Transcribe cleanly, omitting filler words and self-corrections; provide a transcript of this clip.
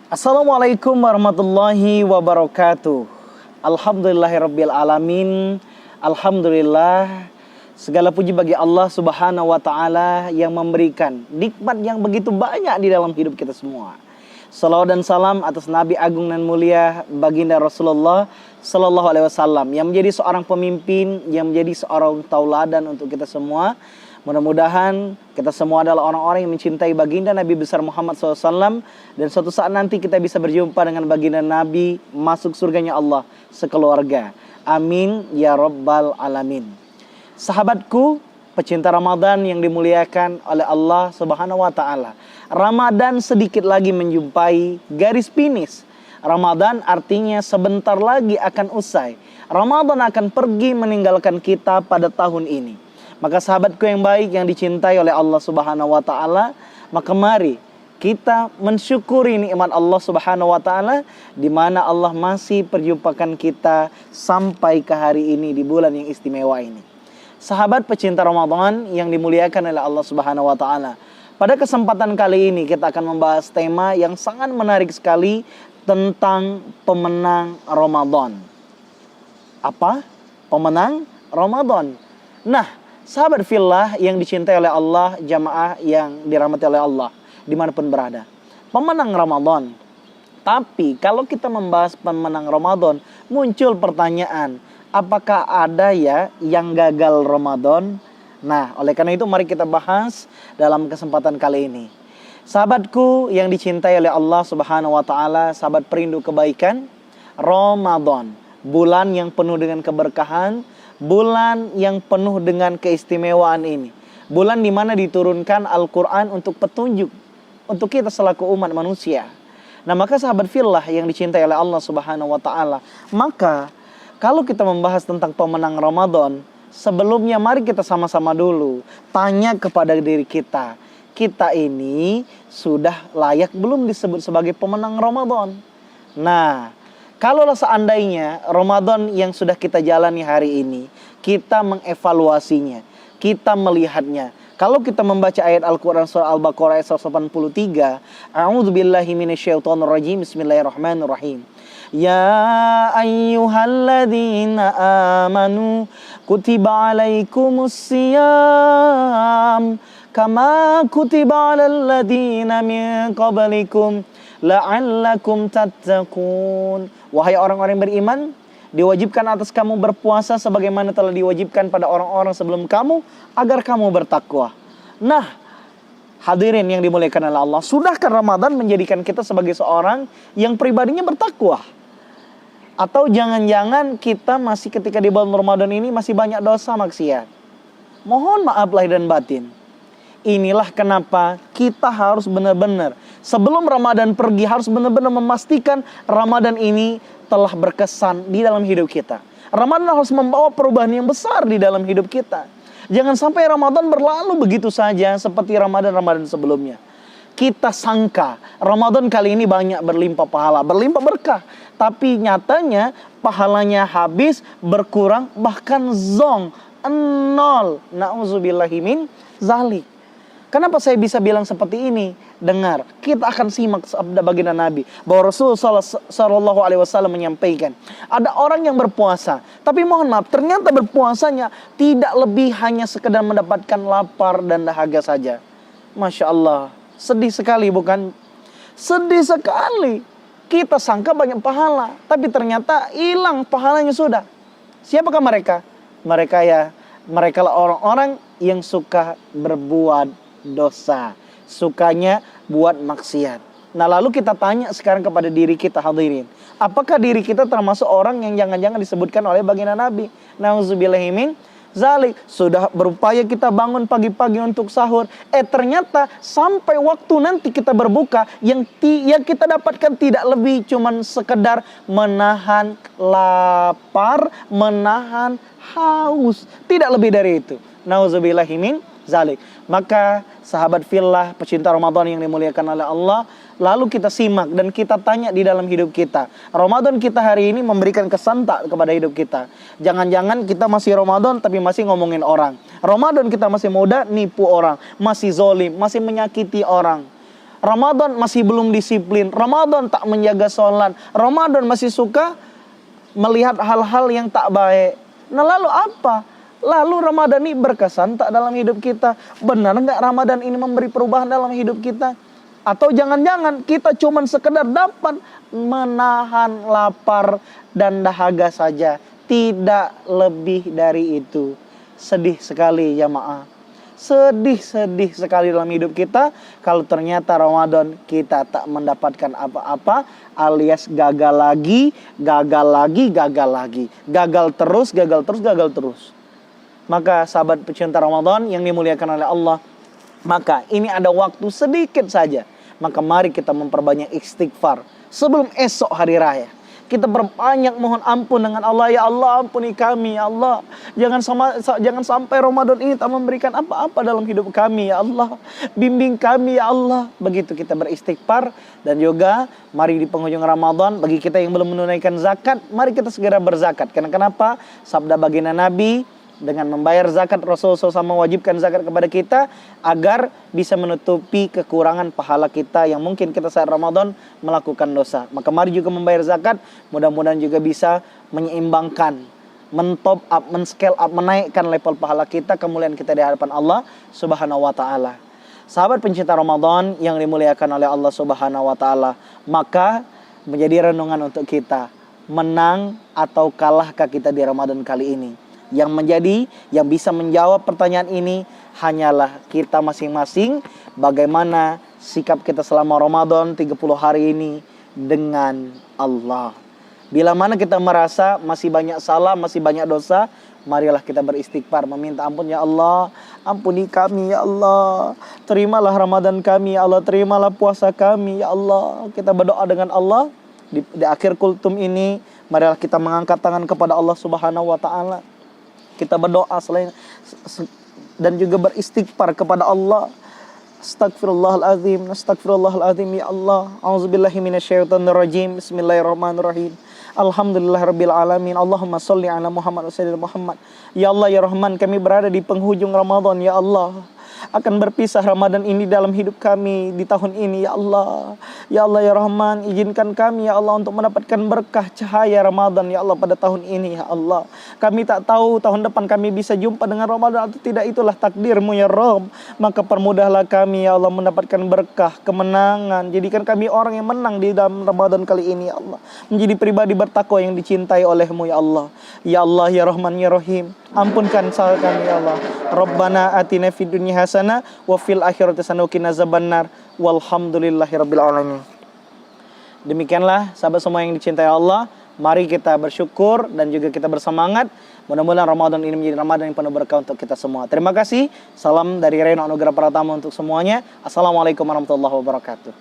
Assalamualaikum warahmatullahi wabarakatuh. Alhamdulillahirabbil alamin. Alhamdulillah, segala puji bagi Allah Subhanahu wa taala yang memberikan nikmat yang begitu banyak di dalam hidup kita semua. Salawat dan salam atas Nabi agung dan mulia baginda Rasulullah sallallahu alaihi wasallam yang menjadi seorang pemimpin, yang menjadi seorang tauladan untuk kita semua. Mudah-mudahan kita semua adalah orang-orang yang mencintai baginda Nabi besar Muhammad SAW. Dan suatu saat nanti kita bisa berjumpa dengan baginda Nabi, masuk surganya Allah sekeluarga. Amin ya rabbal alamin. Sahabatku, pecinta Ramadan yang dimuliakan oleh Allah Subhanahu wa taala. Ramadan sedikit lagi menjumpai garis finish. Ramadan artinya sebentar lagi akan usai. Ramadan akan pergi meninggalkan kita pada tahun ini. Maka sahabatku yang baik yang dicintai oleh Allah Subhanahu wa taala, maka mari kita mensyukuri nikmat Allah Subhanahu wa taala di mana Allah masih perjumpakan kita sampai ke hari ini di bulan yang istimewa ini. Sahabat pecinta Ramadan yang dimuliakan oleh Allah Subhanahu wa taala. Pada kesempatan kali ini kita akan membahas tema yang sangat menarik sekali tentang pemenang Ramadan. Apa? Pemenang Ramadan. Nah, sahabat fillah yang dicintai oleh Allah, jamaah yang dirahmati oleh Allah dimanapun berada, pemenang Ramadan. Tapi kalau kita membahas pemenang Ramadan, muncul pertanyaan, apakah ada ya yang gagal Ramadan? Nah, oleh karena itu mari kita bahas dalam kesempatan kali ini. Sahabatku yang dicintai oleh Allah Subhanahu wa taala, sahabat perindu kebaikan, Ramadan, bulan yang penuh dengan keberkahan, bulan yang penuh dengan keistimewaan ini. Bulan di mana diturunkan Al-Quran untuk petunjuk untuk kita selaku umat manusia. Nah, maka sahabat fillah yang dicintai oleh Allah Subhanahu wa taala, maka kalau kita membahas tentang pemenang Ramadan, sebelumnya mari kita sama-sama dulu tanya kepada diri kita. Kita ini sudah layak belum disebut sebagai pemenang Ramadan? Nah, kalaulah seandainya Ramadan yang sudah kita jalani hari ini, kita mengevaluasinya, kita melihatnya. Kalau kita membaca ayat Al-Quran surah Al-Baqarah ayat 183, A'udzubillahi minasyaitonirrajim, Bismillahirrahmanirrahim. Ya ayyuhalladzina amanu kutiba alaikumusiyam kama kutiba alal ladzina min qablikum la'allakum tattaqun. Wahai orang-orang yang beriman, diwajibkan atas kamu berpuasa sebagaimana telah diwajibkan pada orang-orang sebelum kamu agar kamu bertakwa. Nah, hadirin yang dimuliakan oleh Allah, sudahkah Ramadan menjadikan kita sebagai seorang yang pribadinya bertakwa? Atau jangan-jangan kita masih ketika di bulan Ramadan ini masih banyak dosa maksiat? Mohon maaf lahir dan batin. Inilah kenapa kita harus benar-benar sebelum Ramadan pergi harus benar-benar memastikan Ramadan ini telah berkesan di dalam hidup kita. Ramadan harus membawa perubahan yang besar di dalam hidup kita. Jangan sampai Ramadan berlalu begitu saja seperti Ramadan-Ramadan sebelumnya. Kita sangka Ramadan kali ini banyak berlimpah pahala, berlimpah berkah. Tapi nyatanya pahalanya habis, berkurang, bahkan zong, nol. Na'udzubillahi min zalik. Kenapa saya bisa bilang seperti ini? Dengar, kita akan simak sabda baginda Nabi bahwa Rasulullah Sallallahu Alaihi Wasallam menyampaikan, ada orang yang berpuasa, tapi mohon maaf, ternyata berpuasanya tidak lebih hanya sekedar mendapatkan lapar dan dahaga saja. Masya Allah, sedih sekali bukan? Sedih sekali. Kita sangka banyak pahala, tapi ternyata hilang pahalanya sudah. Siapakah mereka? Mereka lah orang-orang yang suka berbuat dosa, sukanya buat maksiat. Nah, lalu kita tanya sekarang kepada diri kita, hadirin, apakah diri kita termasuk orang yang jangan-jangan disebutkan oleh baginda Nabi? Nauzubillahi min zalik. Sudah berupaya kita bangun pagi-pagi untuk sahur, ternyata sampai waktu nanti kita berbuka, yang kita dapatkan tidak lebih cuman sekedar menahan lapar, menahan haus, tidak lebih dari itu. Nauzubillahi min zalik. Maka sahabat fillah pecinta Ramadan yang dimuliakan oleh Allah, lalu kita simak dan kita tanya di dalam hidup kita. Ramadan kita hari ini memberikan kesan tak kepada hidup kita? Jangan-jangan kita masih Ramadan tapi masih ngomongin orang. Ramadan kita masih muda, nipu orang, masih zolim, masih menyakiti orang. Ramadan masih belum disiplin, Ramadan tak menjaga sholat, Ramadan masih suka melihat hal-hal yang tak baik. Nah lalu apa? Lalu Ramadan ini berkesan tak dalam hidup kita? Benar nggak Ramadan ini memberi perubahan dalam hidup kita? Atau jangan-jangan kita cuman sekedar dapat menahan lapar dan dahaga saja, tidak lebih dari itu. Sedih sekali jamaah. Sedih sekali dalam hidup kita kalau ternyata Ramadan kita tak mendapatkan apa-apa, alias gagal lagi. Gagal terus. Maka sahabat pecinta Ramadan yang dimuliakan oleh Allah, maka ini ada waktu sedikit saja. Maka mari kita memperbanyak istighfar sebelum esok hari raya. Kita berbanyak mohon ampun dengan Allah. Ya Allah, ampuni kami ya Allah. Jangan sampai Ramadan ini tak memberikan apa-apa dalam hidup kami ya Allah. Bimbing kami ya Allah. Begitu kita beristighfar. Dan juga mari di penghujung Ramadan, bagi kita yang belum menunaikan zakat, mari kita segera berzakat. Karena kenapa? Sabda baginda Nabi, dengan membayar zakat Rasulullah SAW mewajibkan zakat kepada kita agar bisa menutupi kekurangan pahala kita yang mungkin kita saat Ramadan melakukan dosa. Maka mari juga membayar zakat, mudah-mudahan juga bisa menyeimbangkan, mentop up, men-scale up, menaikkan level pahala kita, kemuliaan kita di hadapan Allah Subhanahu wa taala. Sahabat pencinta Ramadan yang dimuliakan oleh Allah Subhanahu wa taala, maka menjadi renungan untuk kita, menang atau kalahkah kita di Ramadan kali ini? Yang bisa menjawab pertanyaan ini hanyalah kita masing-masing. Bagaimana sikap kita selama Ramadan 30 hari ini dengan Allah. Bila mana kita merasa masih banyak salah, masih banyak dosa, marilah kita beristighfar, meminta ampun. Ya Allah, ampuni kami ya Allah. Terimalah Ramadan kami ya Allah, terimalah puasa kami ya Allah. Kita berdoa dengan Allah di akhir kultum ini. Marilah kita mengangkat tangan kepada Allah Subhanahu wa taala. Kita berdoa selain dan juga beristighfar kepada Allah. Astagfirullahaladzim, astagfirullahaladzim ya Allah. A'udzubillahi minasyaitonirrajim. Bismillahirrahmanirrahim. Alhamdulillahirabbil alamin. Allahumma sholli ala Muhammad wa sallim Muhammad. Ya Allah ya Rahman, kami berada di penghujung Ramadan ya Allah. Akan berpisah Ramadan ini dalam hidup kami di tahun ini ya Allah. Ya Allah ya Rahman, izinkan kami ya Allah untuk mendapatkan berkah cahaya Ramadan ya Allah pada tahun ini ya Allah. Kami tak tahu tahun depan kami bisa jumpa dengan Ramadan atau tidak, itulah takdir-Mu ya Rabb. Maka permudahlah kami ya Allah mendapatkan berkah, kemenangan. Jadikan kami orang yang menang di dalam Ramadan kali ini ya Allah. Menjadi pribadi bertakwa yang dicintai oleh-Mu ya Allah. Ya Allah ya Rahman ya Rahim, ampunkan salah kami ya Allah. Rabbana atina fid dunya hasanah wa fil akhirati hasanah wa qina azabannar. Walhamdulillahirabbil alamin. Demikianlah sahabat semua yang dicintai Allah, mari kita bersyukur dan juga kita bersemangat. Mudah-mudahan Ramadan ini menjadi Ramadan yang penuh berkah untuk kita semua. Terima kasih. Salam dari Reno Anugerah Pratama untuk semuanya. Assalamualaikum warahmatullahi wabarakatuh.